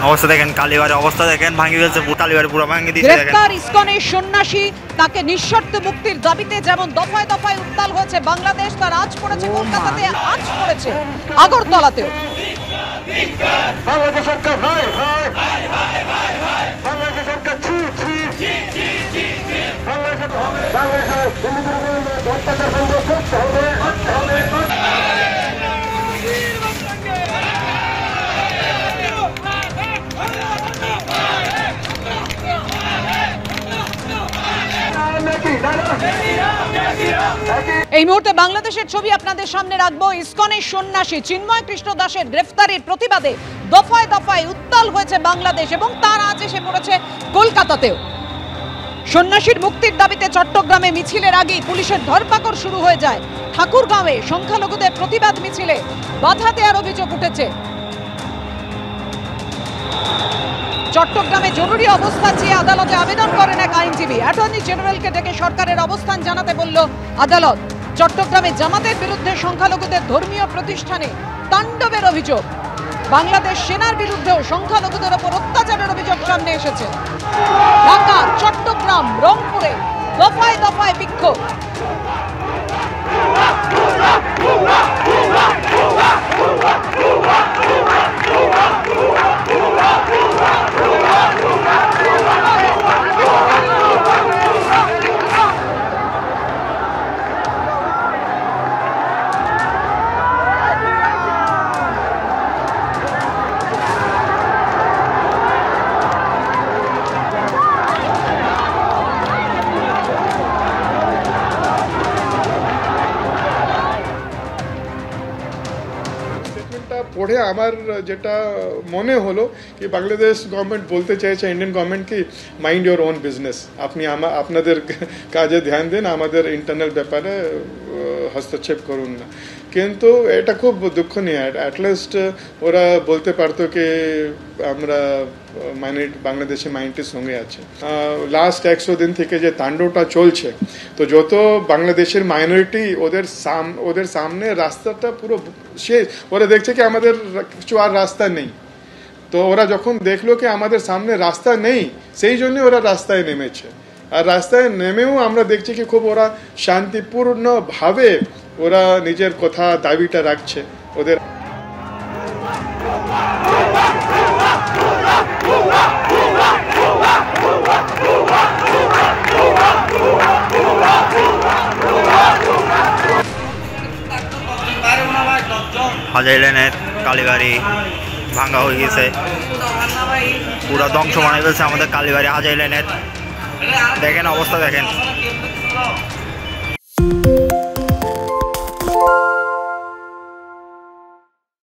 অবস্থা দেখেন, কালীবাড়ির অবস্থা দেখেন, ভাঙি ফেলছে কালীবাড়ি পুরো ভাঙি দিয়েছে। গ্রেফতার ইসকনের সন্ন্যাসী, তাকে নিঃশর্ত মুক্তির দাবিতে যেমন দফায় দফায় উত্তাল হয়েছে বাংলাদেশ, তার আজ পড়েছে কলকাতাতে, আজ পড়েছে আগরতলাতেও। এই মুহূর্তে বাংলাদেশের ছবি আপনাদের সামনে রাখবো। ইসকনের সন্ন্যাসী চিন্ময় কৃষ্ণ দাসের গ্রেফতারের প্রতিবাদে দফায় দফায় উত্তাল হয়েছে বাংলাদেশ এবং তার আজ এসে পড়েছে কলকাতাতেও। সন্ন্যাসীর মুক্তির দাবিতে চট্টগ্রামে মিছিলের আগেই পুলিশের ধরপাকড় শুরু হয়ে যায়। ঠাকুরগাঁওয়ে সংখ্যালঘুদের প্রতিবাদ মিছিলে বাধা দেওয়ার অভিযোগ উঠেছে। চট্টগ্রামে জরুরি অবস্থা চেয়ে আদালতে আবেদন করেন এক আইনজীবী। অ্যাটর্নি জেনারেলকে ডেকে সরকারের অবস্থান জানাতে বলল আদালত। চট্টগ্রামে জামাতের বিরুদ্ধে সংখ্যালঘুদের ধর্মীয় প্রতিষ্ঠানে তাণ্ডবের অভিযোগ। বাংলাদেশ সেনার বিরুদ্ধেও সংখ্যালঘুদের ওপর অত্যাচারের অভিযোগ সামনে এসেছে। ঢাকা, চট্টগ্রাম, রংপুরে দফায় দফায় বিক্ষোভ। পড়ে আমার যেটা মনে হলো কি বাংলাদেশ গভর্নমেন্ট বলতে চাইছে ইন্ডিয়ান গভর্নমেন্ট কি মাইন্ড ইউর ওন বিজনেস, আপনি আপনাদের কাজে ধ্যান দিন, আমাদের ইন্টারনাল ব্যাপারে হস্তক্ষেপ করুন না। কিন্তু এটা খুব দুঃখনীয়। অ্যাটলিস্ট ওরা বলতে পারতো কি আমরা বাংলাদেশি মাইনরিটির সঙ্গে আছে। লাস্ট 100 দিন থেকে যে তাণ্ডবটা চলছে, তো যত বাংলাদেশের মাইনরিটি ওদের সামনে রাস্তাটা পুরো শেষ। ওরা দেখছে কি আমাদের কিছু আর রাস্তা নেই। তো ওরা যখন দেখলো কি আমাদের সামনে রাস্তা নেই, সেই জন্য ওরা রাস্তায় নেমেছে। আর রাস্তায় নেমেও আমরা দেখছি কি খুব ওরা শান্তিপূর্ণভাবে ওরা নিজের কথা দাবিটা রাখছে। ওদের হাজারি লেনের কালীবাড়ি ভাঙ্গা হয়ে গেছে, পুরো ধ্বংস বানিয়ে ফেলছে আমাদের কালীবাড়ি হাজারি লেনের। দেখেন অবস্থা দেখেন।